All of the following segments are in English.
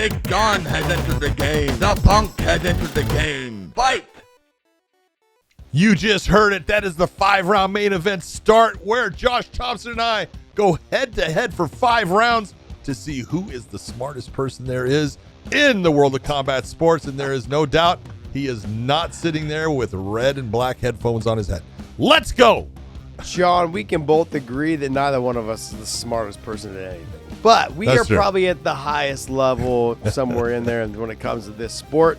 Big John has entered the game. The Punk has entered the game. Fight! You just heard it. That is the 5-round main event start where Josh Thompson and I go head-to-head for 5 rounds to see who is the smartest person there is in the world of combat sports. And there is no doubt he is not sitting there with red and black headphones on his head. Let's go! Sean, we can both agree that neither one of us is the smartest person at anything. But we are probably at the highest level somewhere in there when it comes to this sport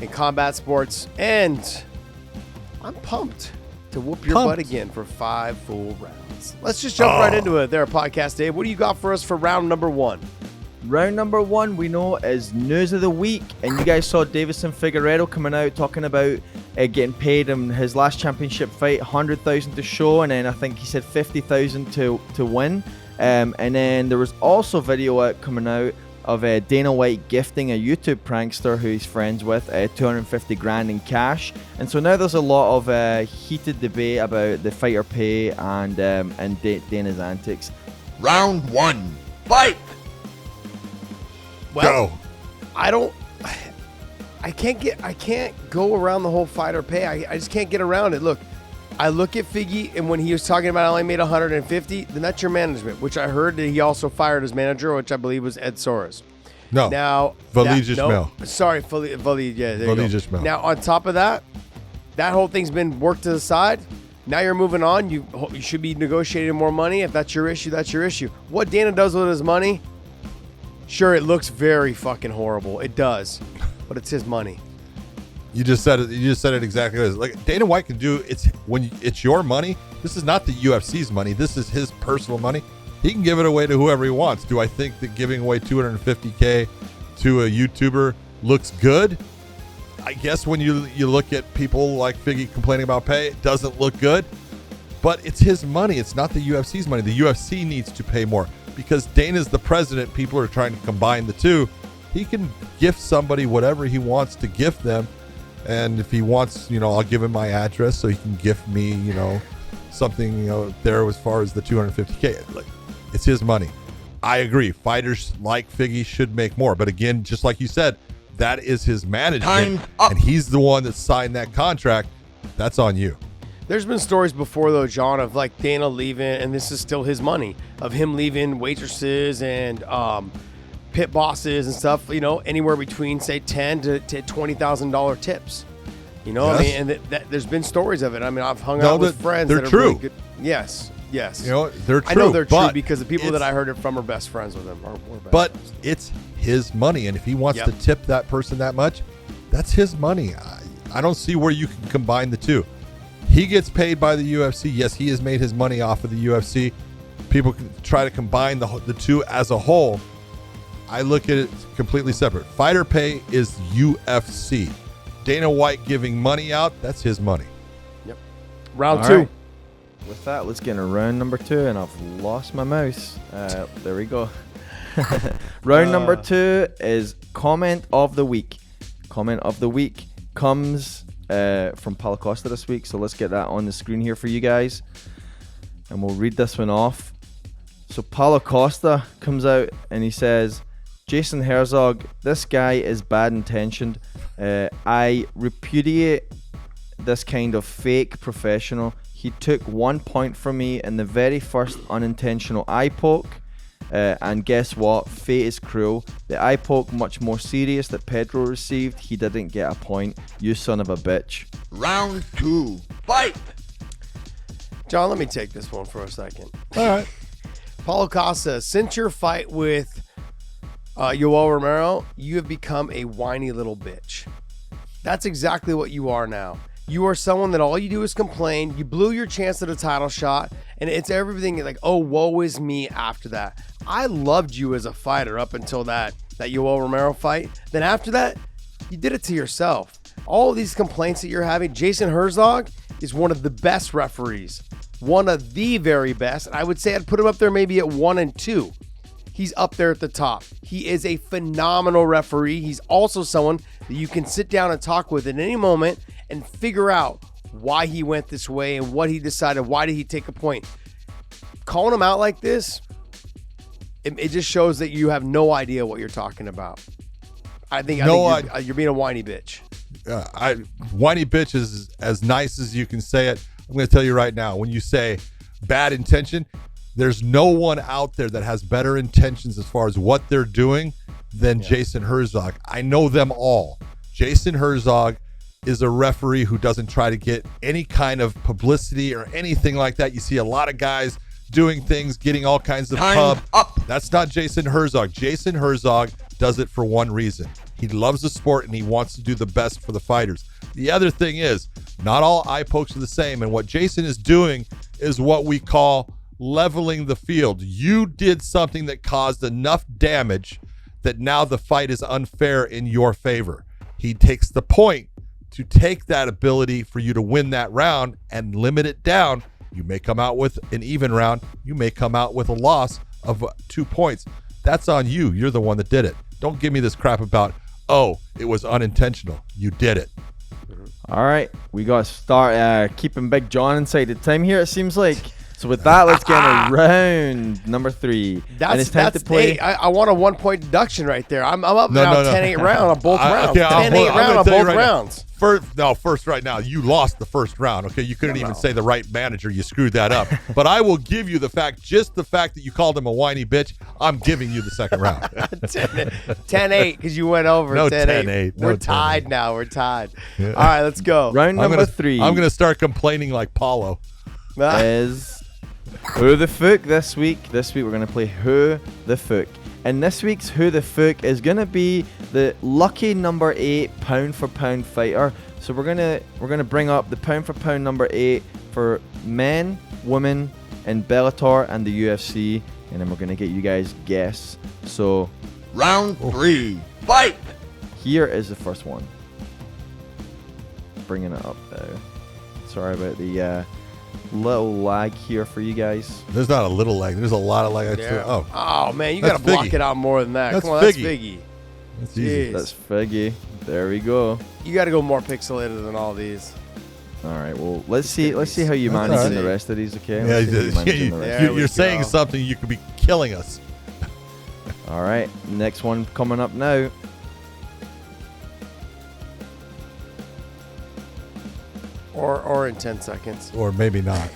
and combat sports. And I'm pumped to whoop your butt again for 5 full rounds. Let's just jump right into it there, Podcast Dave. What do you got for us for round number 1? Round number 1 we know is news of the week, and you guys saw Davison Figueiredo coming out talking about getting paid in his last championship fight, $100,000 to show, and then I think he said $50,000 to win. And then there was also video coming out of Dana White gifting a YouTube prankster who he's friends with $250,000 in cash. And so now there's a lot of heated debate about the fighter pay and Dana's antics. Round 1. Fight! Well, go. I can't go around the whole fighter pay. I just can't get around it. Look, I look at Figgy, and when he was talking about I only made $150, then that's your management, which I heard that he also fired his manager, which I believe was Ed Soares. No. Now, Valid Ismail. Sorry, Valid. Yeah, there Valid you go. Ismail. Now, on top of that, that whole thing's been worked to the side. Now you're moving on. You should be negotiating more money. If that's your issue, that's your issue. What Dana does with his money, sure, it looks very fucking horrible. It does, but it's his money. You just said it. You just said it exactly as like Dana White can do. It's your money. This is not the UFC's money. This is his personal money. He can give it away to whoever he wants. Do I think that giving away $250K to a YouTuber looks good? I guess when you look at people like Figgy complaining about pay, it doesn't look good. But it's his money. It's not the UFC's money. The UFC needs to pay more because Dana's the president. People are trying to combine the two. He can gift somebody whatever he wants to gift them. And if he wants, I'll give him my address so he can gift me, something, there as far as the $250K. Like, it's his money. I agree. Fighters like Figgy should make more. But again, just like you said, that is his management. And he's the one that signed that contract. That's on you. There's been stories before, though, John, of like Dana leaving, and this is still his money, of him leaving waitresses and pit bosses and stuff, anywhere between say $10,000 to $20,000 tips. Yes. I mean, and there's been stories of it. I mean, I've hung out with friends that are true. Really good. Yes. They're true. I know they're true because the people that I heard it from are best friends with him. But it's his money, and if he wants to tip that person that much, that's his money. I don't see where you can combine the two. He gets paid by the UFC. Yes, he has made his money off of the UFC. People can try to combine the two as a whole. I look at it completely separate. Fighter pay is UFC. Dana White giving money out, that's his money. Yep. Round 2. Right. With that, let's get into round number 2, and I've lost my mouse. There we go. Round number 2 is comment of the week. Comment of the week comes from Paulo Costa this week, so let's get that on the screen here for you guys, and we'll read this one off. So Paulo Costa comes out and he says, Jason Herzog, this guy is bad intentioned. I repudiate this kind of fake professional. He took 1 point from me in the very first unintentional eye poke. And guess what? Fate is cruel. The eye poke much more serious that Pedro received. He didn't get a point. You son of a bitch. Round 2. Fight! John, let me take this one for a second. All right. Paulo Costa, since your fight with Yoel Romero, you have become a whiny little bitch. That's exactly what you are now. You are someone that all you do is complain. You blew your chance at a title shot, and it's everything like, oh, woe is me after that. I loved you as a fighter up until that Yoel Romero fight. Then after that, you did it to yourself. All of these complaints that you're having, Jason Herzog is one of the best referees. One of the very best. I would say I'd put him up there maybe at 1 and 2. He's up there at the top. He is a phenomenal referee. He's also someone that you can sit down and talk with at any moment and figure out why he went this way and what he decided. Why did he take a point? Calling him out like this, it just shows that you have no idea what you're talking about. I think you're being a whiny bitch. Whiny bitch is as nice as you can say it. I'm going to tell you right now, when you say bad intention, there's no one out there that has better intentions as far as what they're doing than Jason Herzog. I know them all. Jason Herzog is a referee who doesn't try to get any kind of publicity or anything like that. You see a lot of guys doing things, getting all kinds of pub. That's not Jason Herzog. Jason Herzog does it for one reason. He loves the sport and he wants to do the best for the fighters. The other thing is, not all eye pokes are the same. And what Jason is doing is what we call leveling the field. You did something that caused enough damage that now the fight is unfair in your favor. He takes the point to take that ability for you to win that round and limit it down. You may come out with an even round. You may come out with a loss of 2 points. That's on you. You're the one that did it. Don't give me this crap about, oh, it was unintentional. You did it. All right, we got to start keeping Big John inside the time here, it seems like. So with that, let's get into round number 3. And it's time to play. Hey, I want a 1-point deduction right there. I'm up now 10-8 round on both rounds. Okay, 10-8 round on both rounds. First right now, you lost the first round. Okay, you couldn't even say the right manager. You screwed that up. But I will give you the fact that you called him a whiny bitch, I'm giving you the second round. 10-8 because you went over. No 10-8. We're tied now. We're tied. Yeah. All right, let's go. Round number 3. I'm going to start complaining like Paulo. Is Who the Fook this week. This week we're going to play Who the Fook. And this week's Who the Fook is going to be the lucky number 8 pound for pound fighter. So we're gonna bring up the pound for pound number 8 for men, women, in Bellator and the UFC, and then we're gonna get you guys guess. So round 3, fight. Here is the first one. Bringing it up now. Sorry about the little lag here for you guys. There's not a little lag. There's a lot of lag. Oh man, you gotta block it out more than that. Come on, that's Figgy. That's easy. That's Figgy. There we go. You gotta go more pixelated than all these. All right. Well, let's see how you manage in the rest of these. Okay. You're saying something. You could be killing us. All right. Next one coming up now. Or in 10 seconds. Or maybe not.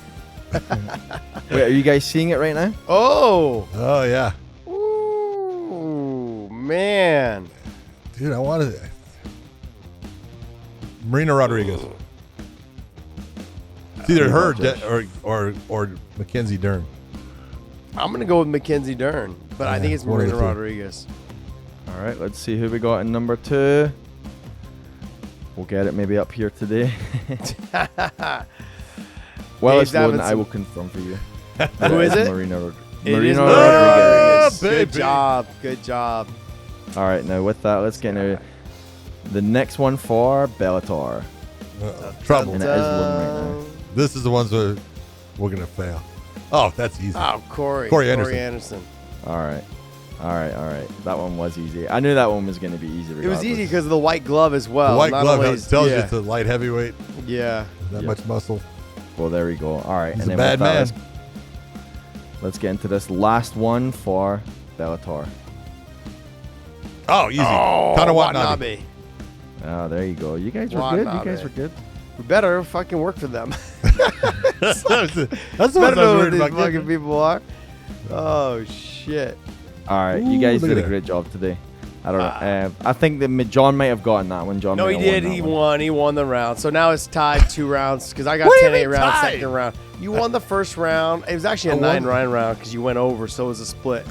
Wait, are you guys seeing it right now? Oh yeah. Ooh, man. Dude, I wanted Marina Rodriguez. It's either her or Mackenzie Dern. I'm gonna go with Mackenzie Dern, but I think it's Marina Rodriguez. All right, let's see who we got in number 2. We'll get it maybe up here today. Well, it's Loden. I will confirm for you. Who is it? Marina Rodriguez. Good job. Good job. All right, now with that, let's get into the next one for Bellator. Trouble. And it is Loden right now. This is the ones where we're going to fail. Oh, that's easy. Oh, Corey Anderson. All right. That one was easy. I knew that one was going to be easy. It was easy because of the white glove as well. The white glove tells you it's a light heavyweight. Yeah. That much muscle. Well, there we go. All right. He's a bad man. Let's get into this last one for Bellator. Oh, easy. Kind of Watanabe. Oh, there you go. You guys were good. We better fucking work for them. That's what I was worried about. Fucking people are. Oh, shit. All right, you guys did a great job today. I don't know. I think that John might have gotten that one. No, he did. He won. He won the round. So now it's tied 2 rounds because I got 10-8 round, second round. You won the first round. It was actually a 9-round round because you went over, so it was a split.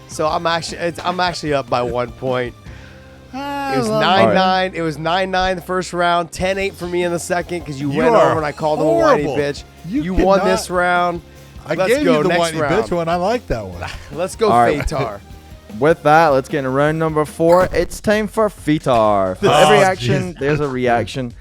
So I'm actually up by 1 point. It was 9-9. It was 9-9 the first round, 10-8 for me in the second because you went over and I called him a whiny bitch. You won this round. I gave you the whiny bitch one. I like that one. Let's go, Fatar. With that, let's get into round number 4. It's time for Fatar. For every action, there's a reaction.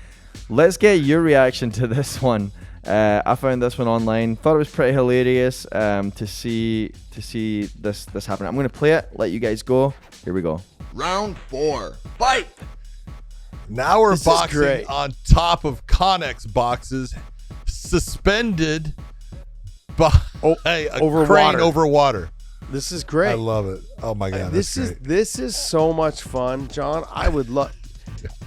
Let's get your reaction to this one. I found this one online. Thought it was pretty hilarious to see this happen. I'm going to play it. Let you guys go. Here we go. Round 4, fight. Now we're boxing on top of Connex boxes, suspended by a crane over water. This is great. I love it. Oh my god, This is so much fun, John. I would love.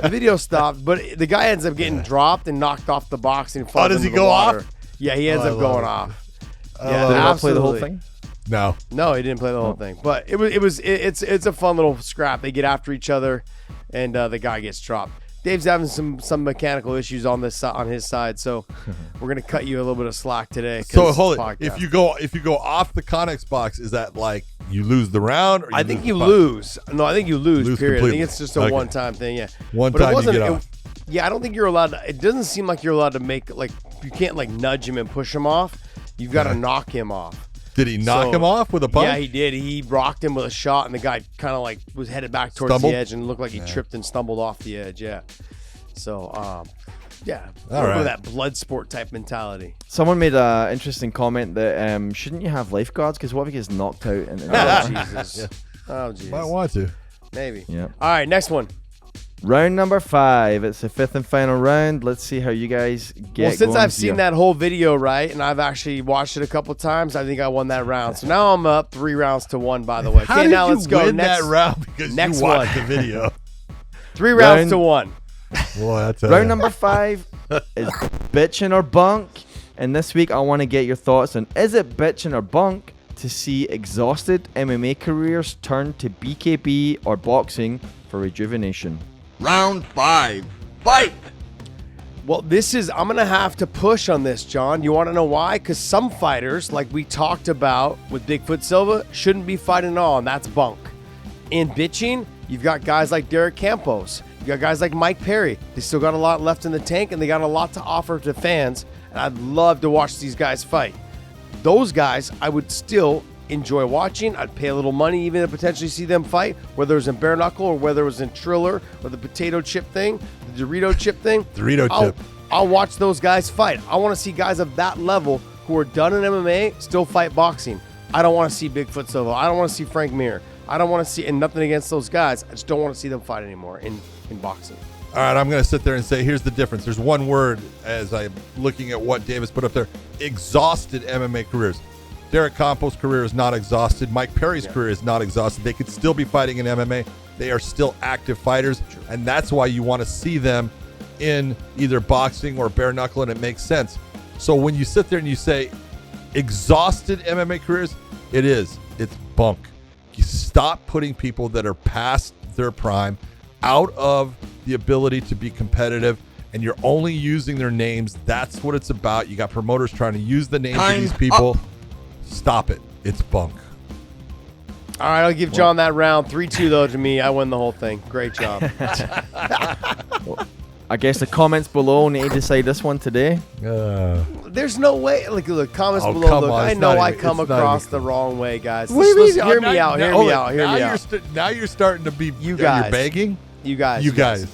The video stopped, but the guy ends up getting dropped and knocked off the box and falls does into he the go water. off? Yeah, he ends I up love going it. off. I Yeah, love it. Did he not play the whole absolutely. thing? No. No, he didn't play the whole thing. But it's a fun little scrap. They get after each other, and the guy gets dropped. Dave's having some mechanical issues on his side, so we're gonna cut you a little bit of slack today. 'cause So it's hold it. podcast. If you go off the Connex box, is that like you lose the round? Or I think the you puck? lose. No, I think you lose. Lose Period. I completely. think it's just a Okay. one-time thing. Yeah. One But it time you wasn't- get it- off. Yeah, I don't think you're allowed to. It doesn't seem like you're allowed to make you can't nudge him and push him off. You've got to Okay. knock him off. Did he knock So- him off with a puck? Yeah, he did. He rocked him with a shot, and the guy kind of was headed back towards Stumbled? the edge and looked like he tripped and stumbled off the edge. Yeah. So, yeah, All a little bit right. of that blood sport type mentality. Someone made an interesting comment that shouldn't you have lifeguards? Because what if he gets knocked out? Oh Jesus. Oh Jesus. Might want to. Maybe. Yeah. All right, next one. Round number 5. It's the 5th and final round. Let's see how you guys get. Well, since going I've seen here. that whole video, right, and I've actually watched it a couple times, I think I won that round. So now I'm up 3 rounds to 1, by the way. How Okay, did now you let's go. win Next, that round? Because next you watched one. the video. 3 rounds Round- to 1. Boy, that's Round number 5 is Bitchin or Bunk. And this week I want to get your thoughts on, is it Bitchin or Bunk to see exhausted MMA careers turn to BKB or boxing for rejuvenation? Round 5. Fight! Well, I'm going to have to push on this, John. You want to know why? Because some fighters, like we talked about with Bigfoot Silva, shouldn't be fighting at all, and that's Bunk. In bitching, you've got guys like Derek Campos. You got guys like Mike Perry. They still got a lot left in the tank, and they got a lot to offer to fans, and I'd love to watch these guys fight. Those guys, I would still enjoy watching. I'd pay a little money even to potentially see them fight, whether it was in bare knuckle or whether it was in Triller or the potato chip thing, the Dorito chip thing. Dorito chip. I'll watch those guys fight. I want to see guys of that level who are done in MMA still fight boxing. I don't want to see Bigfoot Silva. I don't want to see Frank Mir. I don't want to see, and nothing against those guys. I just don't want to see them fight anymore in boxing. All right, I'm going to sit there and say, here's the difference. There's one word as I'm looking at what Davis put up there. Exhausted MMA careers. Derek Campos' career is not exhausted. Mike Perry's career is not exhausted. They could still be fighting in MMA. They are still active fighters, and that's why you want to see them in either boxing or bare knuckle, and it makes sense. So when you sit there and you say exhausted MMA careers, it's Bunk. You stop putting people that are past their prime out of the ability to be competitive, and you're only using their names. That's what it's about. You got promoters trying to use the names of Time's these people. up. Stop it. It's Bunk. All right, I'll give John that round. 3-2, though, to me. I win the whole thing. Great job. I guess the comments below need to decide this one today. There's no way. Look, comments Oh, below. come Look, on, I it's know not I even- come it's not across even the close. wrong way, guys. What do you Listen, mean? hear me out. Hear me out. Hear me out. Now you're starting to be. You You're guys. begging. You guys. You guys.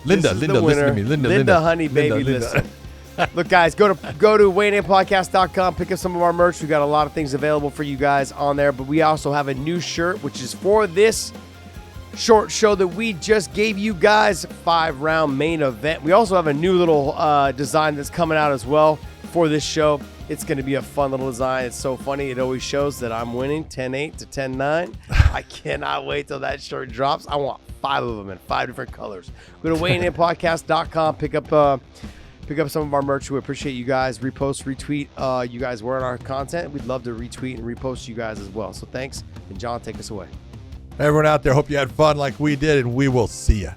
Linda, This is the listen winner. to me. Linda, Linda, honey, baby, listen. Look, guys, go to weightinpodcast.com. Pick up some of our merch. We got a lot of things available for you guys on there, but we also have a new shirt, which is for this short show that we just gave you guys, 5-round main event. We also have a new little design that's coming out as well for this show. It's going to be a fun little design. It's so funny. It always shows that I'm winning 10-8 to 10-9. I cannot wait till that shirt drops. I want 5 of them in 5 different colors. Go to weightinpodcast.com. Pick up some of our merch. We appreciate you guys. Repost, retweet you guys wearing our content. We'd love to retweet and repost you guys as well. So thanks. And John, take us away. Everyone out there, hope you had fun like we did, and we will see ya.